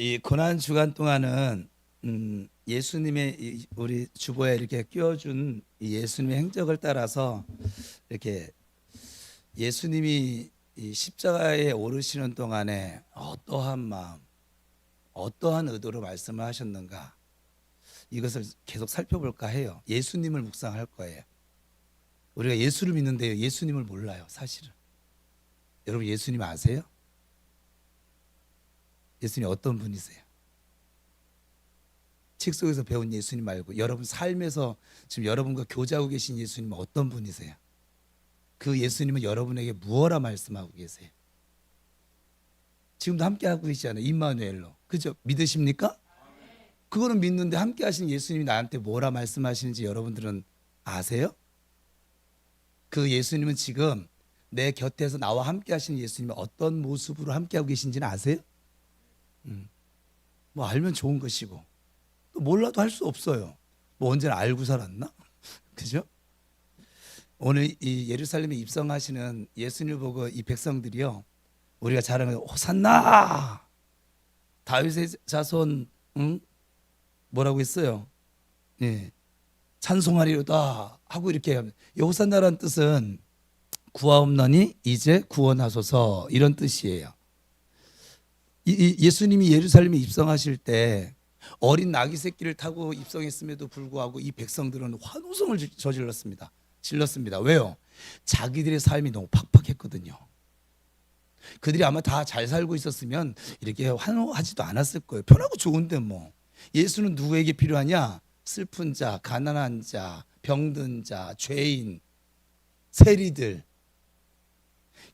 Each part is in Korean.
이 고난 주간 동안은 예수님의 우리 주보에 이렇게 끼워준 이 예수님의 행적을 따라서 이렇게 예수님이 이 십자가에 오르시는 동안에 어떠한 마음, 어떠한 의도로 말씀을 하셨는가, 이것을 계속 살펴볼까 해요. 예수님을 묵상할 거예요. 우리가 예수를 믿는데요, 예수님을 몰라요. 사실은 여러분, 예수님 아세요? 예수님 어떤 분이세요? 책 속에서 배운 예수님 말고 여러분 삶에서 지금 여러분과 교제하고 계신 예수님은 어떤 분이세요? 그 예수님은 여러분에게 무엇라 말씀하고 계세요? 지금도 함께 하고 계시잖아요. 임마누엘로. 그죠? 믿으십니까? 그거는 믿는데 함께 하신 예수님이 나한테 뭐라 말씀하시는지 여러분들은 아세요? 그 예수님은 지금 내 곁에서 나와 함께 하신 예수님이 어떤 모습으로 함께 하고 계신지는 아세요? 뭐 알면 좋은 것이고 또 몰라도 할 수 없어요. 뭐 언제나 알고 살았나? 그죠? 오늘 이 예루살렘에 입성하시는 예수님을 보고 이 백성들이요, 우리가 잘 아는 호산나 다윗의 자손, 뭐라고 했어요? 예, 찬송하리로다 하고 이렇게 하면, 이 호산나라는 뜻은 구하옵나니 이제 구원하소서, 이런 뜻이에요. 이 예수님이 예루살렘에 입성하실 때 어린 나귀 새끼를 타고 입성했음에도 불구하고 이 백성들은 환호성을 저질렀습니다. 질렀습니다. 왜요? 자기들의 삶이 너무 팍팍했거든요. 그들이 아마 다 잘 살고 있었으면 이렇게 환호하지도 않았을 거예요. 편하고 좋은데 뭐. 예수는 누구에게 필요하냐? 슬픈 자, 가난한 자, 병든 자, 죄인, 세리들.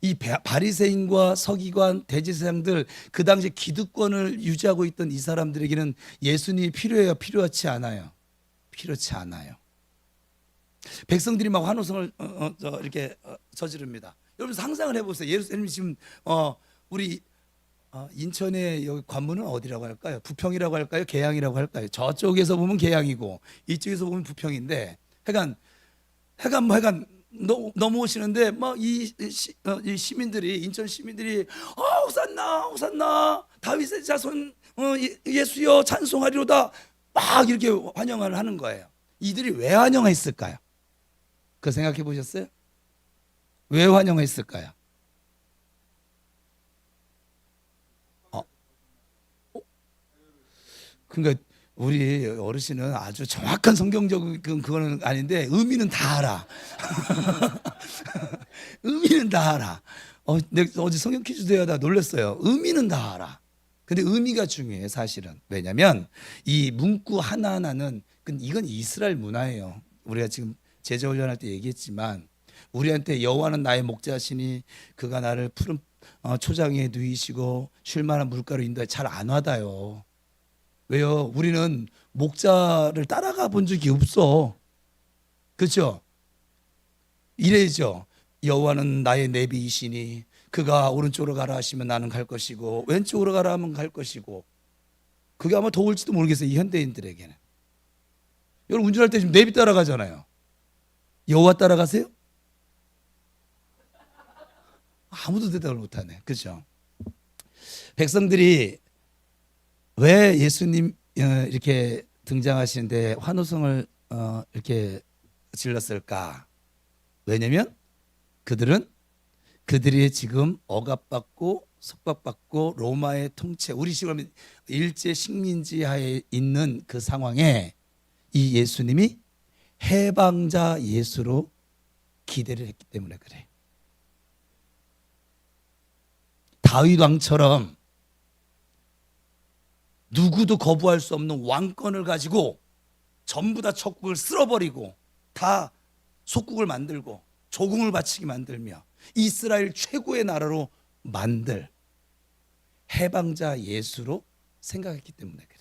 이 바리새인과 서기관, 대제사장들, 그 당시 기득권을 유지하고 있던 이 사람들에게는 예수님이 필요해요? 필요하지 않아요? 필요치 않아요. 백성들이 막 환호성을 이렇게 저지릅니다. 여러분 상상을 해보세요. 예루살렘이 지금 우리 인천의 여기 관문은 어디라고 할까요? 부평이라고 할까요? 계양이라고 할까요? 저쪽에서 보면 계양이고 이쪽에서 보면 부평인데, 하여간 넘어오시는데 막 이 시민들이, 인천 시민들이 호산나 호산나 다윗의 자손 예수여 찬송하리로다 막 이렇게 환영을 하는 거예요. 이들이 왜 환영했을까요? 그 생각해 보셨어요? 왜 환영했을까요? 어, 그러니까 우리 어르신은 아주 정확한 성경적인 그거는 아닌데 의미는 다 알아. 의미는 다 알아. 내가 어제 성경 퀴즈도 하다 놀랐어요. 의미는 다 알아. 근데 의미가 중요해 사실은. 왜냐하면 이 문구 하나하나는 이건 이스라엘 문화예요. 우리가 지금 제자 훈련할 때 얘기했지만, 우리한테 여호와는 나의 목자시니 그가 나를 푸른 초장에 누이시고 쉴 만한 물가로 인도해, 잘 안 와닿아요. 왜요? 우리는 목자를 따라가 본 적이 없어. 그렇죠? 이래죠. 여호와는 나의 내비이시니 그가 오른쪽으로 가라 하시면 나는 갈 것이고 왼쪽으로 가라 하면 갈 것이고. 그게 아마 더울지도 모르겠어요, 이 현대인들에게는. 여러분 운전할 때 지금 내비 따라가잖아요. 여호와 따라가세요? 아무도 대답을 못하네. 그렇죠? 백성들이 왜 예수님 이렇게 등장하시는데 환호성을 이렇게 질렀을까? 왜냐면 그들이 지금 억압받고 속박받고 로마의 통치, 우리 식으로 하면 일제 식민지 하에 있는 그 상황에 이 예수님이 해방자 예수로 기대를 했기 때문에 그래. 다윗 왕처럼 누구도 거부할 수 없는 왕권을 가지고 전부 다 척국을 쓸어버리고 다 속국을 만들고 조공을 바치게 만들며 이스라엘 최고의 나라로 만들 해방자 예수로 생각했기 때문에 그래.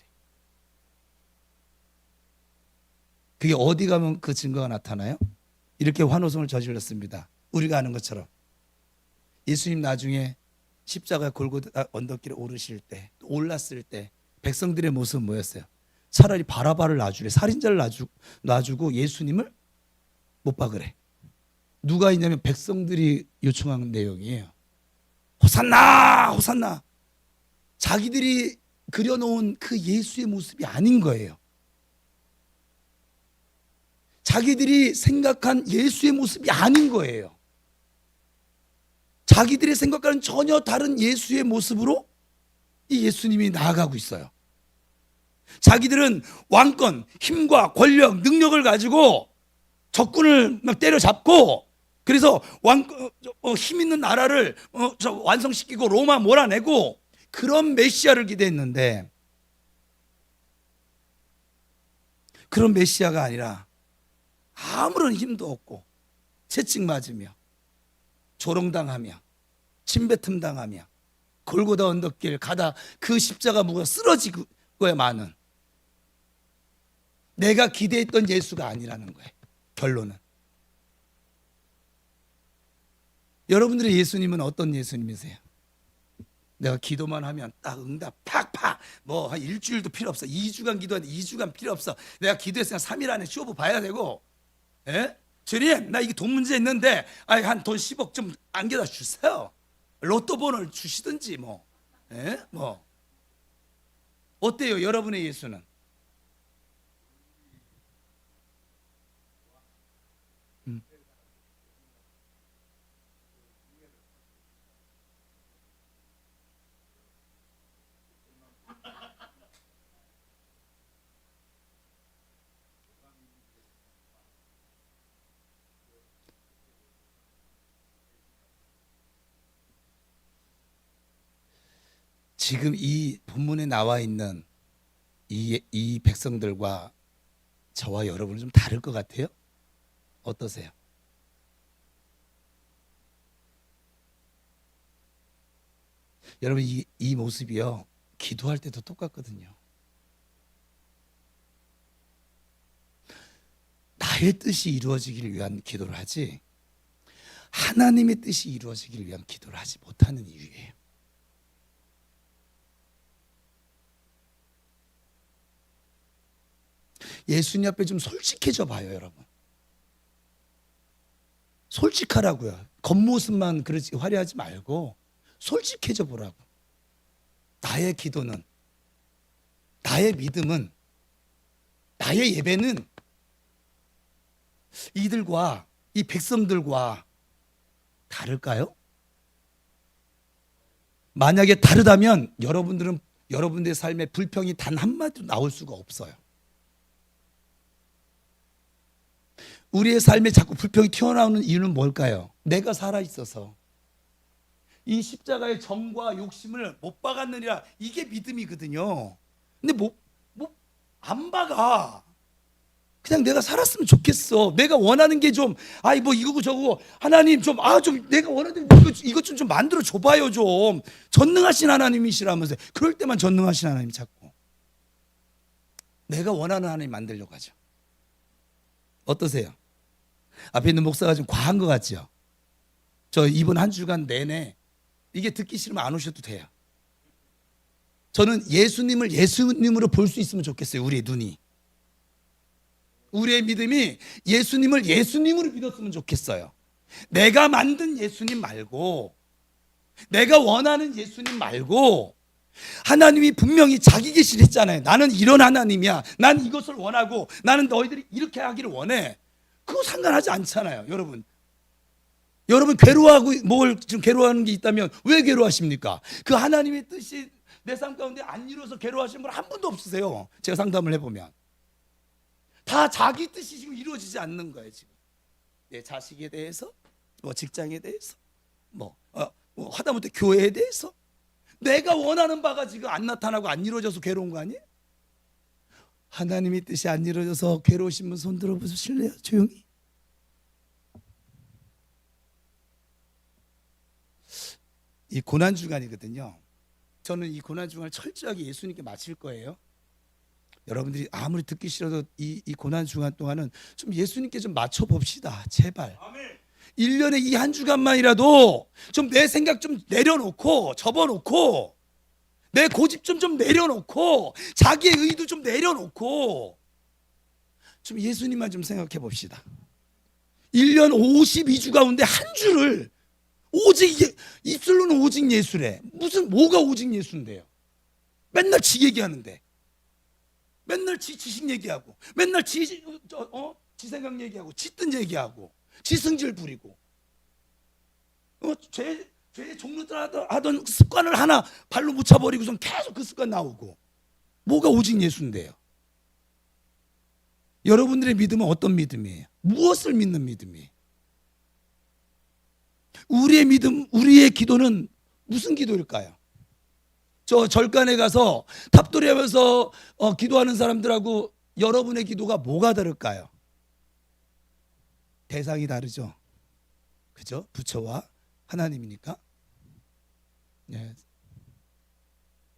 그게 어디 가면 그 증거가 나타나요? 이렇게 환호성을 저질렀습니다. 우리가 아는 것처럼 예수님 나중에 십자가 골고다 언덕길에 오르실 때, 올랐을 때 백성들의 모습은 뭐였어요? 차라리 바라바를 놔주래. 살인자를 놔주고 예수님을 못 박으래. 누가 있냐면 백성들이 요청한 내용이에요. 호산나 호산나. 자기들이 그려놓은 그 예수의 모습이 아닌 거예요. 자기들이 생각한 예수의 모습이 아닌 거예요. 자기들의 생각과는 전혀 다른 예수의 모습으로 이 예수님이 나아가고 있어요. 자기들은 왕권, 힘과 권력, 능력을 가지고 적군을 막 때려잡고, 그래서 힘 있는 나라를 완성시키고 로마 몰아내고, 그런 메시아를 기대했는데 그런 메시아가 아니라 아무런 힘도 없고 채찍맞으며 조롱당하며 침뱉음 당하며 골고다 언덕길 가다 그 십자가 무거 쓰러지고야 마는, 내가 기대했던 예수가 아니라는 거예요. 결론은. 여러분들의 예수님은 어떤 예수님이세요? 내가 기도만 하면 딱 응답 팍팍, 뭐 한 일주일도 필요 없어. 2주간 기도하는데 2주간 필요 없어. 내가 기도했으면 3일 안에 쇼부 봐야 되고, 예? 주님 나 이게 돈 문제 있는데 한 돈 10억 좀 안겨다 주세요. 로또 번호를 주시든지 뭐. 예? 뭐 어때요 여러분의 예수는? 지금 이 본문에 나와 있는 이 백성들과 저와 여러분은 좀 다를 것 같아요? 어떠세요? 여러분 이 모습이요, 기도할 때도 똑같거든요. 나의 뜻이 이루어지기를 위한 기도를 하지 하나님의 뜻이 이루어지기를 위한 기도를 하지 못하는 이유예요. 예수님 앞에 좀 솔직해져 봐요, 여러분. 솔직하라고요. 겉모습만 그렇지 화려하지 말고 솔직해져 보라고. 나의 기도는, 나의 믿음은, 나의 예배는 이들과 이 백성들과 다를까요? 만약에 다르다면 여러분들의 삶에 불평이 단 한마디도 나올 수가 없어요. 우리의 삶에 자꾸 불평이 튀어나오는 이유는 뭘까요? 내가 살아있어서 이 십자가의 정과 욕심을 못 박았느니라. 이게 믿음이거든요. 근데 안 박아. 그냥 내가 살았으면 좋겠어. 내가 원하는 게 좀, 뭐 이거고 저거고, 하나님 좀, 내가 원하는 이것 좀 만들어 줘봐요 좀. 전능하신 하나님이시라면서. 그럴 때만 전능하신 하나님 찾고 내가 원하는 하나님 만들려고 하죠. 어떠세요? 앞에 있는 목사가 좀 과한 것 같죠? 저 이번 한 주간 내내 이게 듣기 싫으면 안 오셔도 돼요. 저는 예수님을 예수님으로 볼 수 있으면 좋겠어요. 우리의 눈이, 우리의 믿음이 예수님을 예수님으로 믿었으면 좋겠어요. 내가 만든 예수님 말고, 내가 원하는 예수님 말고, 하나님이 분명히 자기 계시를 했잖아요. 나는 이런 하나님이야. 난 이것을 원하고 나는 너희들이 이렇게 하기를 원해. 그거 상관하지 않잖아요. 여러분 괴로워하고 뭘 좀 괴로워하는 게 있다면 왜 괴로워하십니까? 그 하나님의 뜻이 내 삶 가운데 안 이루어서 괴로워하시는 분 한 분도 없으세요. 제가 상담을 해보면 다 자기 뜻이 지금 이루어지지 않는 거예요. 지금 내 자식에 대해서, 뭐 직장에 대해서, 뭐 하다못해 교회에 대해서 내가 원하는 바가 지금 안 나타나고 안 이루어져서 괴로운 거 아니에요? 하나님의 뜻이 안 이루어져서 괴로우신 분 손 들어보실래요? 조용히. 이 고난주간이거든요. 저는 이 고난주간을 철저하게 예수님께 마칠 거예요. 여러분들이 아무리 듣기 싫어도 이 고난주간 동안은 좀 예수님께 좀 맞춰봅시다. 제발. 아멘. 1년에 이 한 주간만이라도 좀 내 생각 좀 내려놓고, 접어놓고, 내 고집 좀 내려놓고, 자기의 의도 좀 내려놓고 좀 예수님만 좀 생각해 봅시다. 1년 52주 가운데 한 주를 오직 입술로는 오직 예수래. 뭐가 오직 예수인데요? 맨날 지 얘기하는데, 맨날 지 지식 얘기하고, 맨날 지 생각 얘기하고, 지 뜻 얘기하고, 지 승질 부리고, 죄의 종류들 하던 습관을 하나 발로 묻혀버리고선 계속 그 습관 나오고. 뭐가 오직 예수인데요? 여러분들의 믿음은 어떤 믿음이에요? 무엇을 믿는 믿음이에요? 우리의 믿음, 우리의 기도는 무슨 기도일까요? 저 절간에 가서 탑돌이 하면서 기도하는 사람들하고 여러분의 기도가 뭐가 다를까요? 대상이 다르죠. 그죠? 부처와 하나님이니까. 예.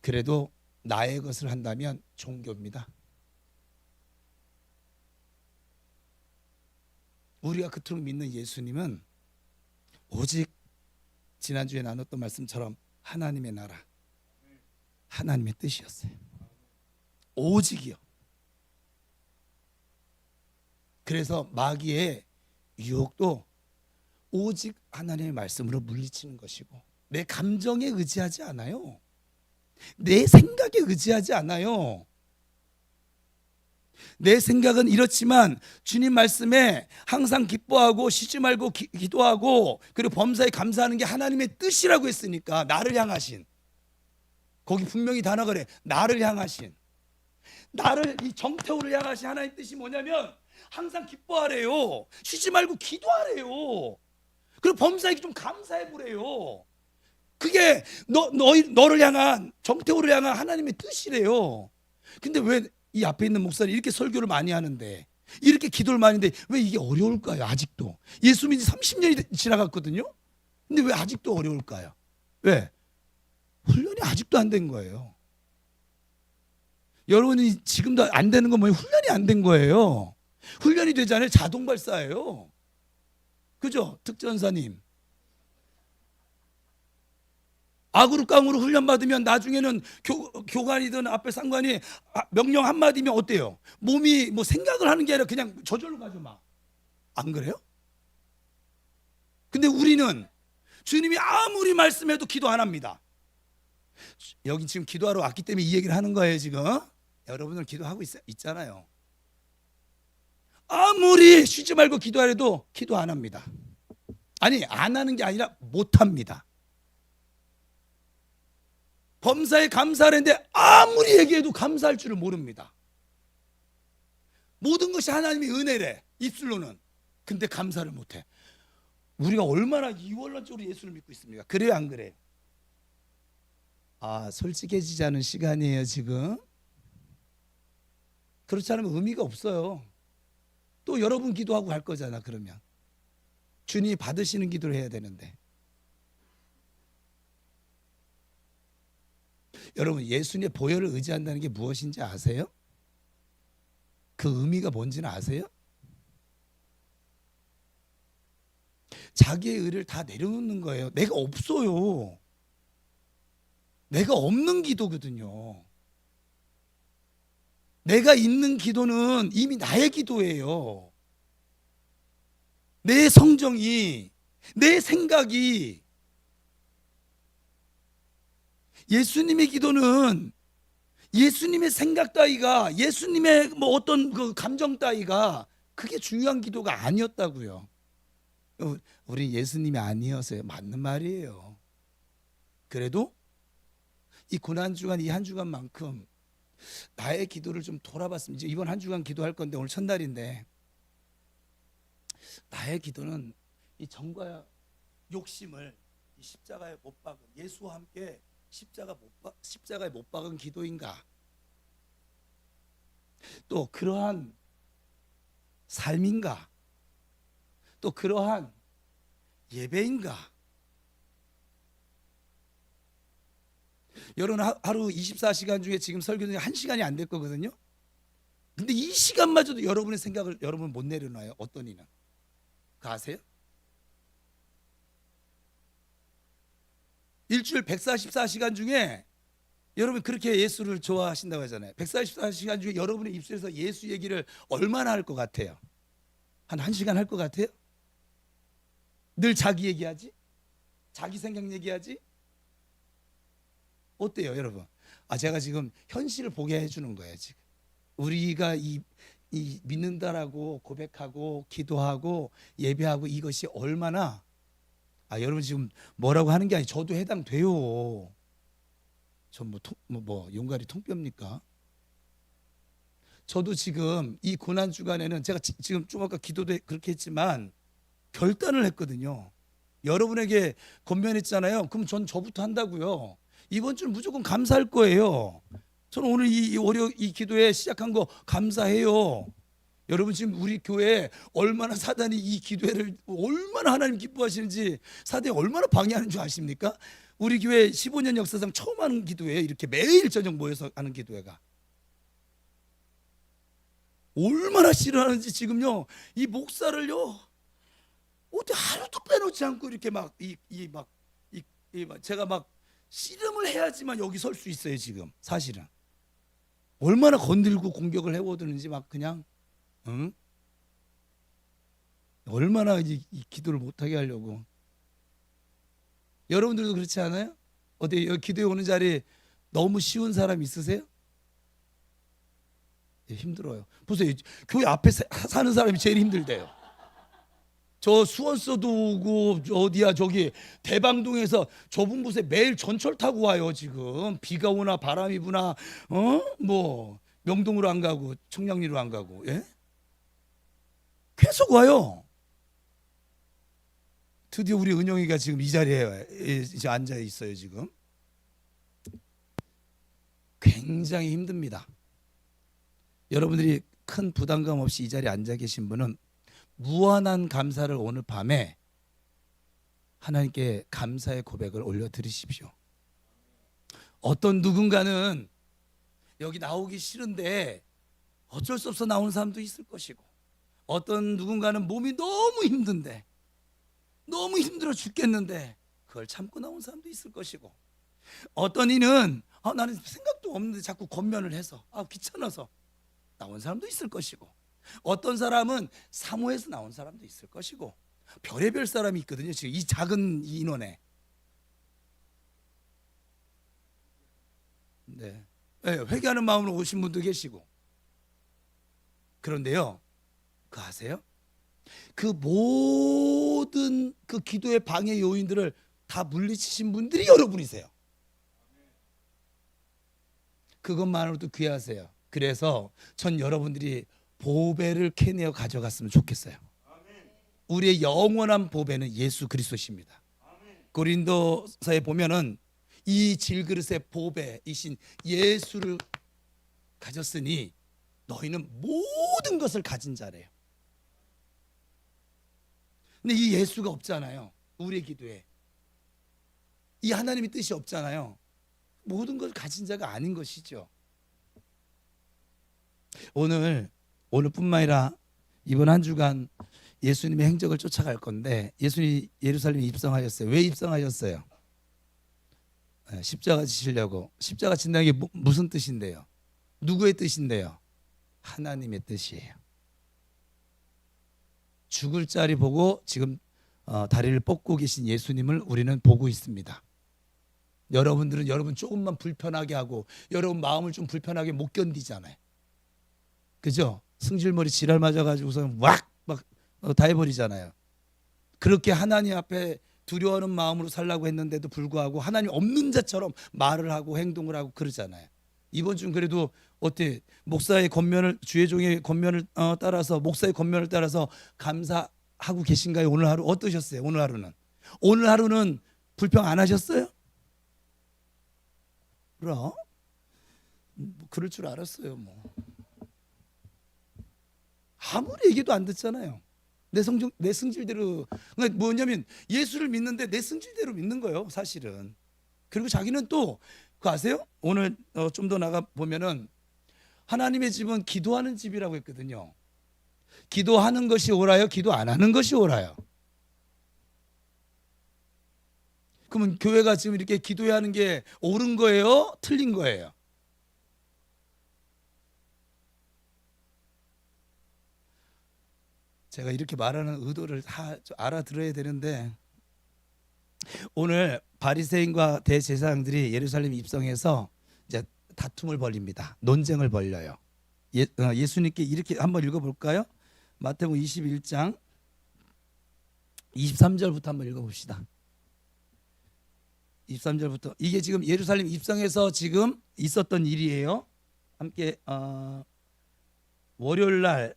그래도 나의 것을 한다면 종교입니다. 우리가 그토록 믿는 예수님은 오직 지난주에 나눴던 말씀처럼 하나님의 나라, 하나님의 뜻이었어요. 오직이요. 그래서 마귀의 유혹도 오직 하나님의 말씀으로 물리치는 것이고, 내 감정에 의지하지 않아요. 내 생각에 의지하지 않아요. 내 생각은 이렇지만 주님 말씀에 항상 기뻐하고 쉬지 말고 기도하고, 그리고 범사에 감사하는 게 하나님의 뜻이라고 했으니까, 나를 향하신, 거기 분명히 단어가 그래, 나를 향하신, 나를, 이 정태호를 향하신 하나님의 뜻이 뭐냐면 항상 기뻐하래요. 쉬지 말고 기도하래요. 그리고 범사에 좀 감사해 보래요. 그게 너를 향한, 정태호를 향한 하나님의 뜻이래요. 근데 왜 이 앞에 있는 목사님 이렇게 설교를 많이 하는데, 이렇게 기도를 많이 하는데 왜 이게 어려울까요? 아직도 예수 믿은 지 30년이 지나갔거든요. 근데 왜 아직도 어려울까요? 왜? 훈련이 아직도 안 된 거예요. 여러분이 지금도 안 되는 건 뭐예요? 훈련이 안 된 거예요. 훈련이 되잖아요. 자동 발사예요. 그죠? 특전사님, 악으로 깡으로 훈련받으면 나중에는 교관이든 앞에 상관이 명령 한마디면 어때요? 몸이 뭐 생각을 하는 게 아니라 그냥 저절로 가죠. 막. 안 그래요? 근데 우리는 주님이 아무리 말씀해도 기도 안 합니다. 여기 지금 기도하러 왔기 때문에 이 얘기를 하는 거예요. 지금 여러분들 기도하고 있잖아요. 아무리 쉬지 말고 기도하래도 기도 안 합니다. 아니, 안 하는 게 아니라 못 합니다. 범사에 감사하는데 아무리 얘기해도 감사할 줄을 모릅니다. 모든 것이 하나님의 은혜래, 입술로는. 근데 감사를 못해. 우리가 얼마나 이원론적으로 예수를 믿고 있습니까? 그래요, 안 그래요? 솔직해지지 않은 시간이에요 지금. 그렇지 않으면 의미가 없어요. 또 여러분 기도하고 갈 거잖아. 그러면 주님이 받으시는 기도를 해야 되는데. 여러분, 예수님의 보혈을 의지한다는 게 무엇인지 아세요? 그 의미가 뭔지는 아세요? 자기의 의를 다 내려놓는 거예요. 내가 없어요. 내가 없는 기도거든요. 내가 있는 기도는 이미 나의 기도예요. 내 성정이, 내 생각이. 예수님의 기도는 예수님의 생각 따위가, 예수님의 뭐 어떤 그 감정 따위가 그게 중요한 기도가 아니었다고요. 우리 예수님이 아니었어요. 맞는 말이에요. 그래도 이 고난주간, 이 한 주간만큼 나의 기도를 좀 돌아봤으면, 이제 이번 한 주간 기도할 건데 오늘 첫날인데, 나의 기도는 이 정과 욕심을 이 십자가에 못 박은, 예수와 함께 십자가에 못 박은 기도인가? 또 그러한 삶인가? 또 그러한 예배인가? 여러분, 하루 24시간 중에 지금 설교 중에 1시간이 안 될 거거든요. 근데 이 시간마저도 여러분의 생각을 여러분 못 내려놔요. 어떤 이는 그거 아세요? 일주일 144시간 중에 여러분 그렇게 예수를 좋아하신다고 하잖아요. 144시간 중에 여러분의 입술에서 예수 얘기를 얼마나 할 것 같아요? 한 1시간 할 것 같아요? 늘 자기 얘기하지? 자기 생각 얘기하지? 어때요, 여러분? 제가 지금 현실을 보게 해주는 거예요. 지금 우리가 이 믿는다라고 고백하고 기도하고 예배하고 이것이 얼마나 여러분 지금 뭐라고 하는 게 아니 저도 해당돼요. 전 뭐 용가리 통뼈입니까? 저도 지금 이 고난 주간에는 제가 지금 좀 아까 기도도 그렇게 했지만 결단을 했거든요. 여러분에게 권면했잖아요. 그럼 전 저부터 한다고요. 이번 주는 무조건 감사할 거예요. 저는 오늘 이 기도에 시작한 거 감사해요. 여러분 지금 우리 교회에 얼마나 사단이 이 기도회를 얼마나 하나님 기뻐하시는지 사단이 얼마나 방해하는 줄 아십니까? 우리 교회 15년 역사상 처음 하는 기도회에 이렇게 매일 저녁 모여서 하는 기도회가 얼마나 싫어하는지 지금요 이 목사를요 어디 하루도 빼놓지 않고 이렇게 제가 막 씨름을 해야지만 여기 설 수 있어요. 지금 사실은 얼마나 건들고 공격을 해오드는지 막 그냥 얼마나 이 기도를 못하게 하려고. 여러분들도 그렇지 않아요? 어디 여기 기도에 오는 자리 너무 쉬운 사람 있으세요? 힘들어요. 보세요. 교회 앞에 사는 사람이 제일 힘들대요. 저 수원서도 오고 어디야 저기 대방동에서 저분 보세요. 매일 전철 타고 와요. 지금 비가 오나 바람이 부나 뭐 명동으로 안 가고 청량리로 안 가고 계속 와요. 드디어 우리 은영이가 지금 이 자리에 이제 앉아 있어요. 지금 굉장히 힘듭니다. 여러분들이 큰 부담감 없이 이 자리에 앉아 계신 분은 무한한 감사를 오늘 밤에 하나님께 감사의 고백을 올려드리십시오. 어떤 누군가는 여기 나오기 싫은데 어쩔 수 없어 나오는 사람도 있을 것이고, 어떤 누군가는 몸이 너무 힘든데 너무 힘들어 죽겠는데 그걸 참고 나온 사람도 있을 것이고, 어떤 이는 나는 생각도 없는데 자꾸 권면을 해서 귀찮아서 나온 사람도 있을 것이고, 어떤 사람은 사모해서 나온 사람도 있을 것이고, 별의별 사람이 있거든요. 지금 이 작은 인원에. 네, 회개하는 마음으로 오신 분도 계시고. 그런데요, 그거 아세요? 그 모든 그 기도의 방해 요인들을 다 물리치신 분들이 여러분이세요. 그것만으로도 귀하세요. 그래서 전 여러분들이 보배를 캐내어 가져갔으면 좋겠어요. 우리의 영원한 보배는 예수 그리스도십니다. 고린도서에 보면은 이 질그릇의 보배이신 예수를 가졌으니 너희는 모든 것을 가진 자래요. 근데 이 예수가 없잖아요. 우리의 기도에 이 하나님의 뜻이 없잖아요. 모든 걸 가진 자가 아닌 것이죠. 오늘뿐만 아니라 이번 한 주간 예수님의 행적을 쫓아갈 건데, 예수님이 예루살렘에 입성하셨어요. 왜 입성하셨어요? 십자가 지시려고. 십자가 진다는 게 무슨 뜻인데요? 누구의 뜻인데요? 하나님의 뜻이에요. 죽을 자리 보고 지금 다리를 뻗고 계신 예수님을 우리는 보고 있습니다. 여러분들은 여러분 조금만 불편하게 하고 여러분 마음을 좀 불편하게 못 견디잖아요. 그죠? 승질머리 지랄 맞아가지고서 막 다 해버리잖아요. 그렇게 하나님 앞에 두려워하는 마음으로 살라고 했는데도 불구하고 하나님 없는 자처럼 말을 하고 행동을 하고 그러잖아요. 이번 주는 그래도 어때? 목사의 권면을, 주의 종의 권면을 따라서, 목사의 권면을 따라서 감사하고 계신가요? 오늘 하루 어떠셨어요? 오늘 하루는 불평 안 하셨어요? 그럼 그럴 줄 알았어요. 뭐 아무리 얘기도 안 듣잖아요. 내 승질대로. 그러니까 뭐냐면 예수를 믿는데 내 승질대로 믿는 거예요, 사실은. 그리고 자기는 또 그거 아세요? 오늘 좀 더 나가 보면은 하나님의 집은 기도하는 집이라고 했거든요. 기도하는 것이 옳아요? 기도 안 하는 것이 옳아요? 그러면 교회가 지금 이렇게 기도해야 하는 게 옳은 거예요? 틀린 거예요? 제가 이렇게 말하는 의도를 다 알아들어야 되는데, 오늘 바리새인과 대제사장들이 예루살렘에 입성해서 이제 다툼을 벌입니다. 논쟁을 벌려요. 예수님께 이렇게 한번 읽어볼까요? 마태복음 21장 23절부터 한번 읽어봅시다. 23절부터 이게 지금 예루살렘 입성에서 지금 있었던 일이에요. 함께 월요일 날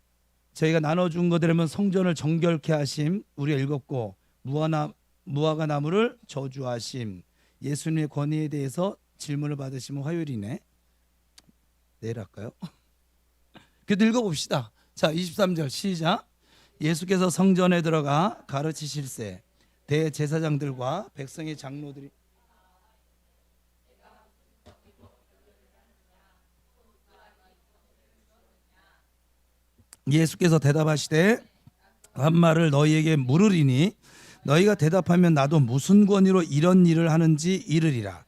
저희가 나눠준 거들으면 성전을 정결케 하심 우리가 읽었고 무화과 나무를 저주하심 예수님의 권위에 대해서 질문을 받으시면 화요일이네. 내일 할까요? 그래도 읽어봅시다. 자 23절 시작. 예수께서 성전에 들어가 가르치실세 대제사장들과 백성의 장로들이 예수께서 대답하시되 한 말을 너희에게 물으리니 너희가 대답하면 나도 무슨 권위로 이런 일을 하는지 이르리라.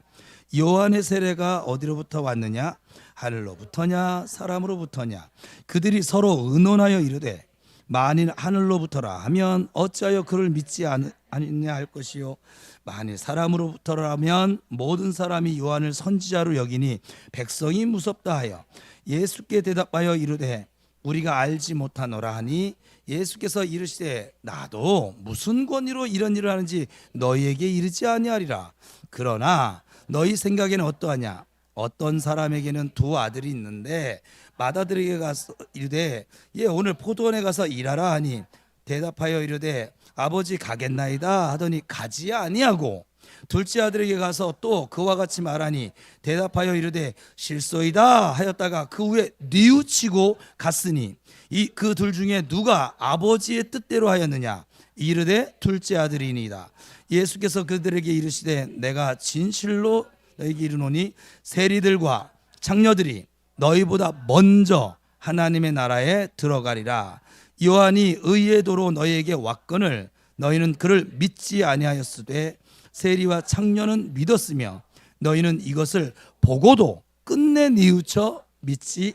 요한의 세례가 어디로부터 왔느냐 하늘로부터냐 사람으로부터냐 그들이 서로 의논하여 이르되 만일 하늘로부터라 하면 어찌하여 그를 믿지 않느냐 할 것이요 만일 사람으로부터라 하면 모든 사람이 요한을 선지자로 여기니 백성이 무섭다 하여 예수께 대답하여 이르되 우리가 알지 못하노라 하니 예수께서 이르시되 나도 무슨 권위로 이런 일을 하는지 너희에게 이르지 아니하리라. 그러나 너희 생각에는 어떠하냐 어떤 사람에게는 두 아들이 있는데 맏아들에게 가서 이르되 얘 오늘 포도원에 가서 일하라 하니 대답하여 이르되 아버지 가겠나이다 하더니 가지 아니하고 둘째 아들에게 가서 또 그와 같이 말하니 대답하여 이르되 실소이다 하였다가 그 후에 뉘우치고 갔으니 이 그 둘 중에 누가 아버지의 뜻대로 하였느냐 이르되 둘째 아들이니이다. 예수께서 그들에게 이르시되 내가 진실로 너희에게 이르노니 세리들과 장녀들이 너희보다 먼저 하나님의 나라에 들어가리라. 요한이 의의 도로 너희에게 왔거늘 너희는 그를 믿지 아니하였으되 세리와 창녀는 믿었으며 너희는 이것을 보고도 끝내 뉘우쳐 믿지.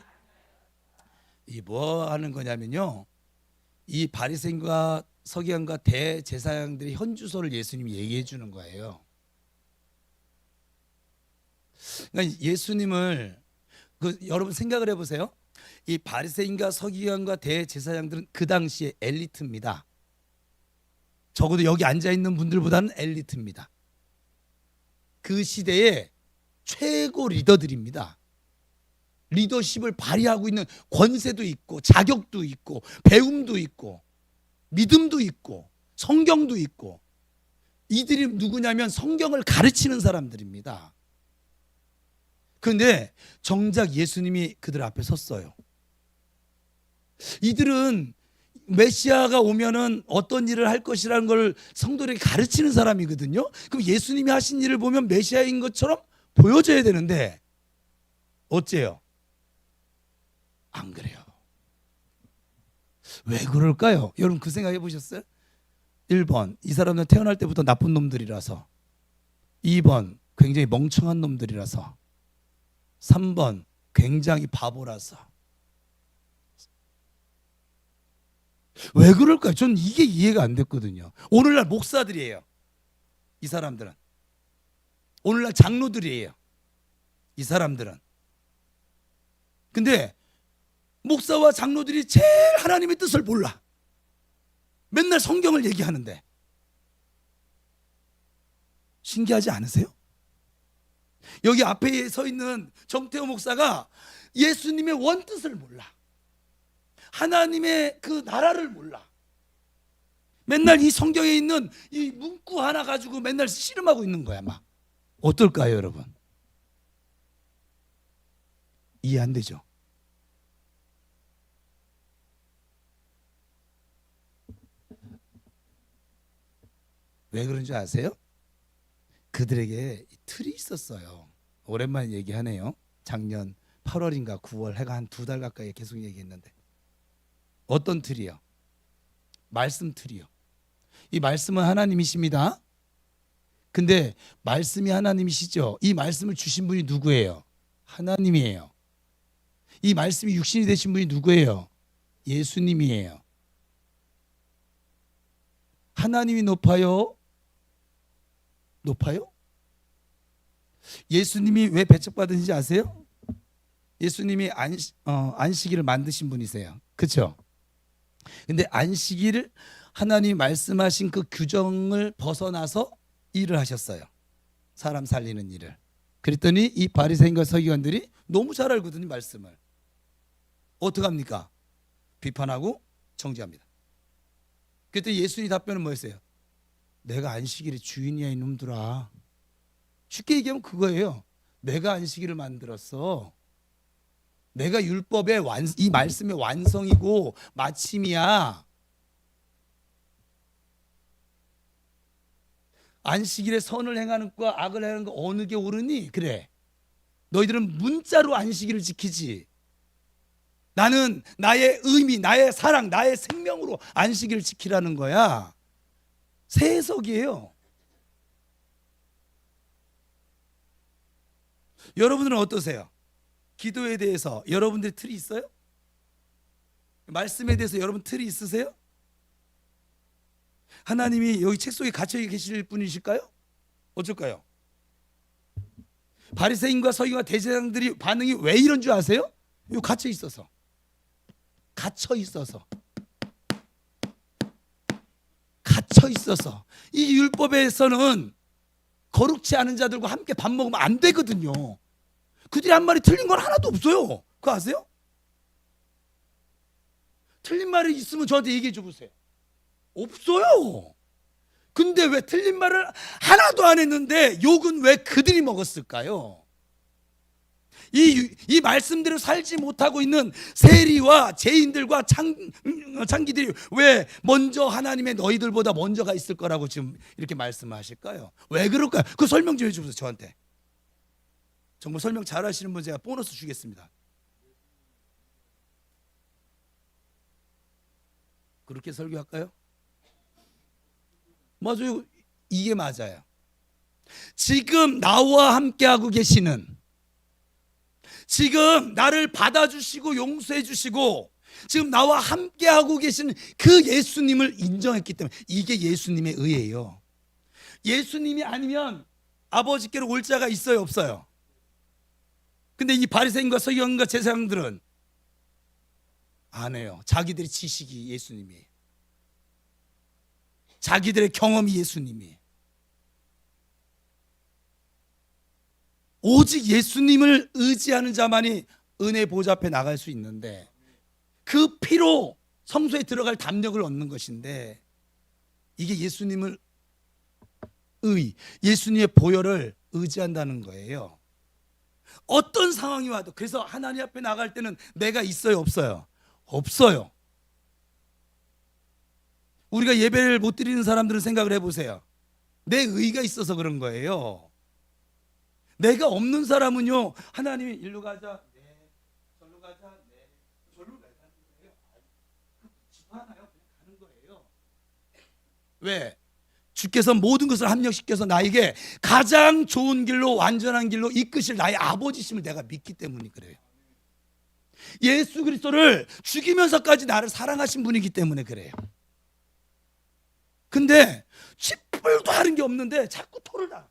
이 뭐 하는 거냐면요, 이 바리새인과 서기관과 대제사장들의 현주소를 예수님이 얘기해 주는 거예요. 그러니까 예수님을 여러분 생각을 해보세요. 이 바리새인과 서기관과 대제사장들은 그 당시에 엘리트입니다. 적어도 여기 앉아 있는 분들보다는 엘리트입니다. 그 시대의 최고 리더들입니다. 리더십을 발휘하고 있는 권세도 있고 자격도 있고 배움도 있고 믿음도 있고 성경도 있고, 이들이 누구냐면 성경을 가르치는 사람들입니다. 그런데 정작 예수님이 그들 앞에 섰어요. 이들은 메시아가 오면은 어떤 일을 할 것이라는 걸 성도들에게 가르치는 사람이거든요. 그럼 예수님이 하신 일을 보면 메시아인 것처럼 보여져야 되는데 어째요? 안 그래요. 왜 그럴까요? 여러분 그 생각 해보셨어요? 1번, 이 사람들은 태어날 때부터 나쁜 놈들이라서. 2번, 굉장히 멍청한 놈들이라서. 3번, 굉장히 바보라서. 왜 그럴까요? 저는 이게 이해가 안 됐거든요. 오늘날 목사들이에요, 이 사람들은. 오늘날 장로들이에요, 이 사람들은. 근데 목사와 장로들이 제일 하나님의 뜻을 몰라. 맨날 성경을 얘기하는데. 신기하지 않으세요? 여기 앞에 서 있는 정태호 목사가 예수님의 원뜻을 몰라. 하나님의 그 나라를 몰라. 맨날 이 성경에 있는 이 문구 하나 가지고 맨날 씨름하고 있는 거야 막. 어떨까요 여러분? 이해 안 되죠? 왜 그런 줄 아세요? 그들에게 틀이 있었어요. 오랜만에 얘기하네요. 작년 8월인가 9월 해가 한 2달 가까이 계속 얘기했는데, 어떤 틀이요? 말씀 틀이요. 이 말씀은 하나님이십니다. 근데 말씀이 하나님이시죠. 이 말씀을 주신 분이 누구예요? 하나님이에요. 이 말씀이 육신이 되신 분이 누구예요? 예수님이에요. 하나님이 높아요? 높아요? 예수님이 왜 배척받으신지 아세요? 예수님이 안식일을 만드신 분이세요. 그렇죠? 근데 안식일을 하나님이 말씀하신 그 규정을 벗어나서 일을 하셨어요. 사람 살리는 일을. 그랬더니 이 바리새인과 서기관들이 너무 잘 알거든요, 말씀을. 어떻게 합니까? 비판하고 정죄합니다. 그때 예수님 답변은 뭐였어요? 내가 안식일의 주인이야 이놈들아. 쉽게 얘기하면 그거예요. 내가 안식일을 만들었어. 내가 율법의 이 말씀의 완성이고 마침이야. 안식일에 선을 행하는 것과 악을 행하는 거 어느 게 옳으니? 그래. 너희들은 문자로 안식일을 지키지. 나는 나의 의미, 나의 사랑, 나의 생명으로 안식일을 지키라는 거야. 새 해석이에요. 여러분들은 어떠세요? 기도에 대해서 여러분들의 틀이 있어요? 말씀에 대해서 여러분 틀이 있으세요? 하나님이 여기 책 속에 갇혀 계실 분이실까요? 어쩔까요? 바리새인과 서기관 대제사장들이 반응이 왜 이런 줄 아세요? 요 갇혀 있어서. 이 율법에서는 거룩치 않은 자들과 함께 밥 먹으면 안 되거든요. 그들이 한 말이 틀린 건 하나도 없어요. 그거 아세요? 틀린 말이 있으면 저한테 얘기해 줘 보세요. 없어요. 근데 왜 틀린 말을 하나도 안 했는데 욕은 왜 그들이 먹었을까요? 이 말씀대로 살지 못하고 있는 세리와 죄인들과 창기들이 왜 먼저 하나님의 너희들보다 먼저가 있을 거라고 지금 이렇게 말씀하실까요? 왜 그럴까요? 그 설명 좀 해주세요. 저한테. 정말 설명 잘 하시는 분 제가 보너스 주겠습니다. 그렇게 설교할까요? 맞아요. 이게 맞아요. 지금 나와 함께하고 계시는, 지금 나를 받아주시고 용서해 주시고 지금 나와 함께하고 계시는 그 예수님을 인정했기 때문에 이게 예수님의 의예요. 예수님이 아니면 아버지께로 올 자가 있어요, 없어요? 근데 이 바리새인과 서기관과 제사장들은 안 해요. 자기들의 지식이 예수님이에요. 자기들의 경험이 예수님이에요. 오직 예수님을 의지하는 자만이 은혜 보좌 앞에 나갈 수 있는데 그 피로 성소에 들어갈 담력을 얻는 것인데 이게 예수님의 보혈을 의지한다는 거예요. 어떤 상황이 와도. 그래서 하나님 앞에 나갈 때는 내가 있어요, 없어요? 없어요. 우리가 예배를 못 드리는 사람들은 생각을 해보세요. 내 의가 있어서 그런 거예요. 내가 없는 사람은요, 하나님이 일로 가자, 네, 절로 가자, 네, 절로 왜 가는 거예요? 하나요? 그냥 가는 거예요. 왜? 주께서 모든 것을 합력시켜서 나에게 가장 좋은 길로, 완전한 길로 이끄실 나의 아버지심을 내가 믿기 때문에 그래요. 예수 그리스도를 죽이면서까지 나를 사랑하신 분이기 때문에 그래요. 근데 쥐뿔도 하는 게 없는데 자꾸 토를 나.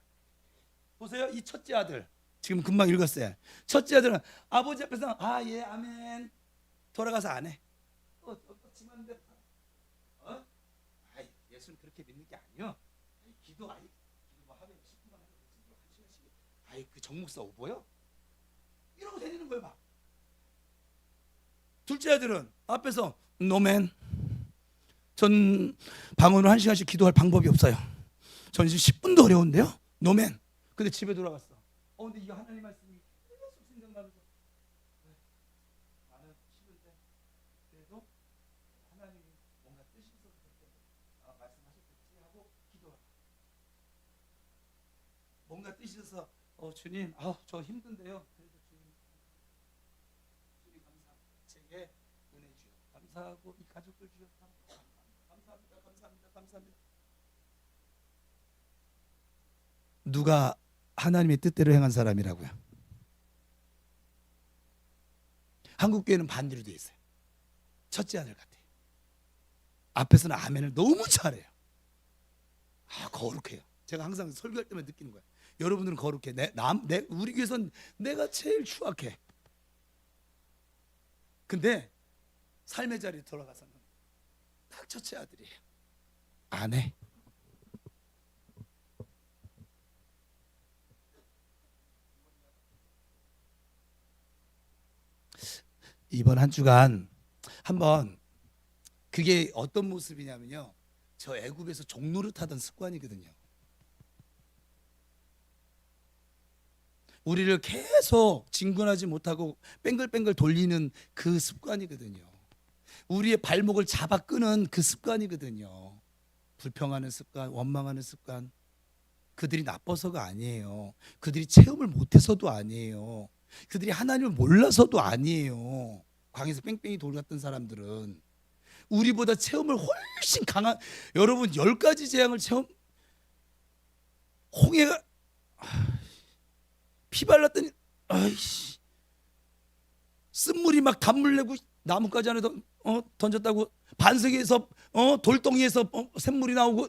보세요, 이 첫째 아들 지금 금방 읽었어요. 첫째 아들은 아버지 앞에서 예 아멘 돌아가서 안 해. 또 집안데 예수는 그렇게 믿는 게 아니요. 기도 뭐 하루에 10분만 하는 거지 뭐 1시간씩 그 정목사 오보요? 이러고 다니는 거예요. 막 둘째 아들은 앞에서 노맨 전 방언을 1시간씩 기도할 방법이 없어요. 전 지금 10분도 어려운데요. 노맨. 근데 집에 돌아갔어. 근데 이거 하나님 말씀이 계속 생각나면서 나는 싫은데 그래도 하나님이 뭔가 뜻이 있어서 그렇게 말씀하셨겠지 하고 기도하라. 뭔가 뜻이 있어서 주님, 저 힘든데요. 그래도 주님 감사합니다. 제게 은혜 주여 감사하고 이 가족들 주셔서 감사합니다. 누가 하나님의 뜻대로 행한 사람이라고요? 한국 교회는 반대로 되어 있어요. 첫째 아들 같아요. 앞에서는 아멘을 너무 잘해요. 거룩해요. 제가 항상 설교할 때만 느끼는 거예요. 여러분들은 거룩해. 우리 교회선 내가 제일 추악해. 근데 삶의 자리에 돌아가서는 딱 첫째 아들이에요. 아내. 이번 한 주간 한번 그게 어떤 모습이냐면요, 저 애굽에서 종노릇 하던 습관이거든요. 우리를 계속 진군하지 못하고 뺑글뺑글 돌리는 그 습관이거든요. 우리의 발목을 잡아 끄는 그 습관이거든요. 불평하는 습관, 원망하는 습관. 그들이 나빠서가 아니에요. 그들이 체험을 못해서도 아니에요. 그들이 하나님을 몰라서도 아니에요. 광에서 뺑뺑이 돌았던 사람들은 우리보다 체험을 훨씬 강한, 여러분 10가지 재앙을 체험, 홍해가 피 발랐더니 아이씨, 쓴물이 막 단물 내고 나뭇가지 안에 던졌다고 반석에서 돌덩이에서 샘물이 나오고,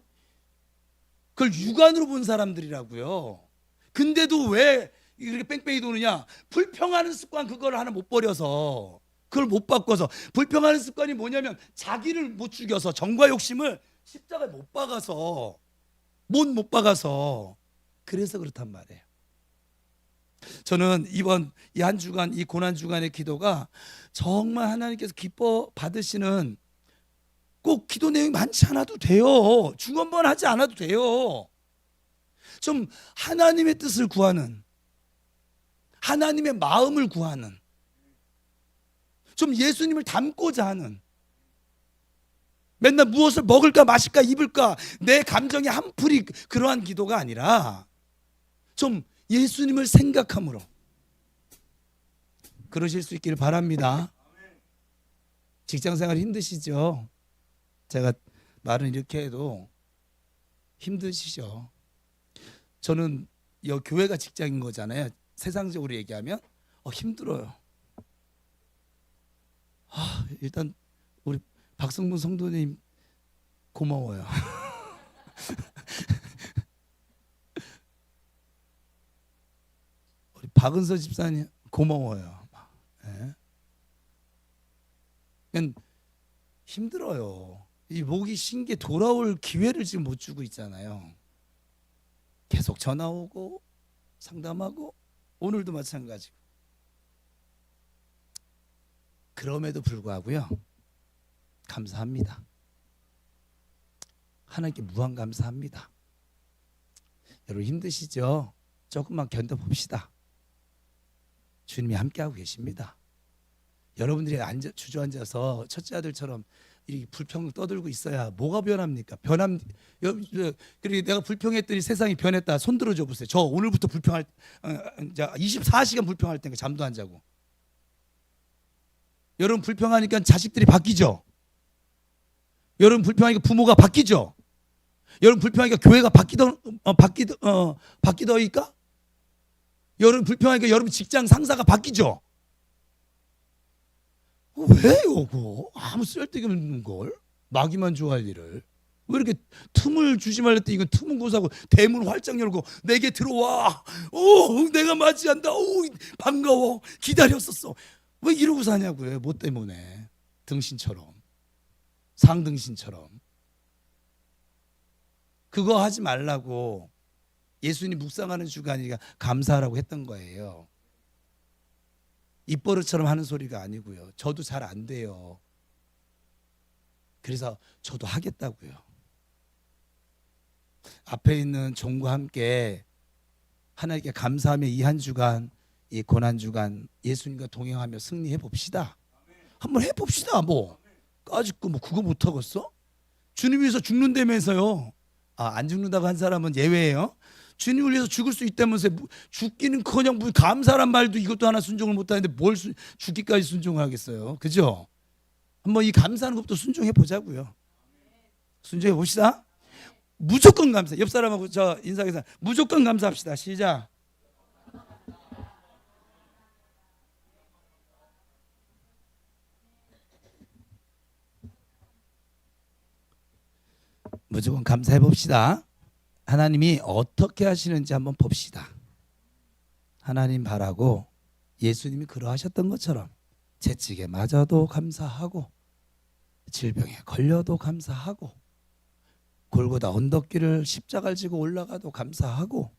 그걸 육안으로 본 사람들이라고요. 근데도 왜 이렇게 뺑뺑이 도느냐? 불평하는 습관, 그걸 하나 못 버려서, 그걸 못 바꿔서. 불평하는 습관이 뭐냐면 자기를 못 죽여서, 정과 욕심을 십자가에 못 박아서, 못 박아서, 그래서 그렇단 말이에요. 저는 이번 이 한 주간, 이 고난 주간의 기도가 정말 하나님께서 기뻐 받으시는, 꼭 기도 내용이 많지 않아도 돼요. 중언번 하지 않아도 돼요. 좀 하나님의 뜻을 구하는, 하나님의 마음을 구하는, 좀 예수님을 닮고자 하는, 맨날 무엇을 먹을까 마실까 입을까 내 감정의 한풀이 그러한 기도가 아니라 좀 예수님을 생각함으로 그러실 수 있기를 바랍니다. 직장생활 힘드시죠? 제가 말은 이렇게 해도 힘드시죠? 저는 이 교회가 직장인 거잖아요. 세상적으로 얘기하면 힘들어요. 일단 우리 박성문 성도님 고마워요. 우리 박은서 집사님 고마워요. 네. 힘들어요. 이 목이 쉰 게 돌아올 기회를 지금 못 주고 있잖아요. 계속 전화 오고 상담하고, 오늘도 마찬가지고. 그럼에도 불구하고요, 감사합니다. 하나님께 무한 감사합니다. 여러분 힘드시죠? 조금만 견뎌봅시다. 주님이 함께하고 계십니다. 여러분들이 주저앉아서 첫째 아들처럼 이 불평 떠들고 있어야 뭐가 변합니까? 그리고 내가 불평했더니 세상이 변했다. 손 들어줘 보세요. 저 오늘부터 불평할, 24시간 불평할 테니까 잠도 안 자고. 여러분 불평하니까 자식들이 바뀌죠. 여러분 불평하니까 부모가 바뀌죠. 여러분 불평하니까 교회가 바뀌더니까. 여러분 불평하니까 여러분 직장 상사가 바뀌죠. 왜요? 그거 아무 쓸데없는 걸, 마귀만 좋아할 일을 왜 이렇게 틈을 주지 말랬더니 이건 틈은 고사고 대문 활짝 열고 내게 들어와. 내가 맞이한다. 반가워. 기다렸었어. 왜 이러고 사냐고요. 뭐 때문에? 등신처럼, 상등신처럼. 그거 하지 말라고 예수님 묵상하는 주간이니까 감사하라고 했던 거예요. 입버릇처럼 하는 소리가 아니고요. 저도 잘 안 돼요. 그래서 저도 하겠다고요. 앞에 있는 종과 함께 하나님께 감사하며 이 한 주간, 이 고난 주간 예수님과 동행하며 승리해 봅시다. 한번 해봅시다. 뭐 까짓거 뭐 그거 못하겠어? 주님 위해서 죽는다면서요. 안 죽는다고 한 사람은 예외예요. 주님을 위해서 죽을 수 있다면서, 죽기는커녕 감사란 말도 이것도 하나 순종을 못하는데 뭘 죽기까지 순종을 하겠어요. 그죠? 한번 이 감사하는 것부터 순종해 보자고요. 순종해 봅시다. 무조건 감사. 옆 사람하고 저 인사해서 무조건 감사합시다. 시작. 무조건 감사해 봅시다. 하나님이 어떻게 하시는지 한번 봅시다. 하나님 바라고 예수님이 그러하셨던 것처럼 채찍에 맞아도 감사하고 질병에 걸려도 감사하고 골고다 언덕길을 십자가를 지고 올라가도 감사하고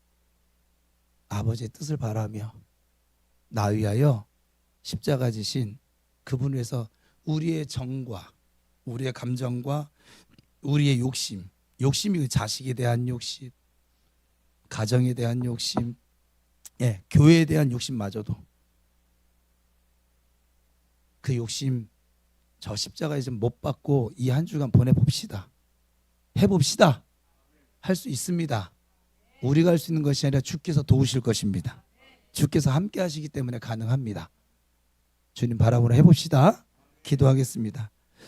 아버지의 뜻을 바라며 나 위하여 십자가 지신 그분 위해서 우리의 정과 우리의 감정과 우리의 욕심이 그 자식에 대한 욕심, 가정에 대한 욕심, 교회에 대한 욕심마저도 그 욕심 저 십자가에 좀 못 박고 이 한 주간 보내봅시다. 해봅시다. 할 수 있습니다. 우리가 할 수 있는 것이 아니라 주께서 도우실 것입니다. 주께서 함께 하시기 때문에 가능합니다. 주님 바라보러 해봅시다. 기도하겠습니다.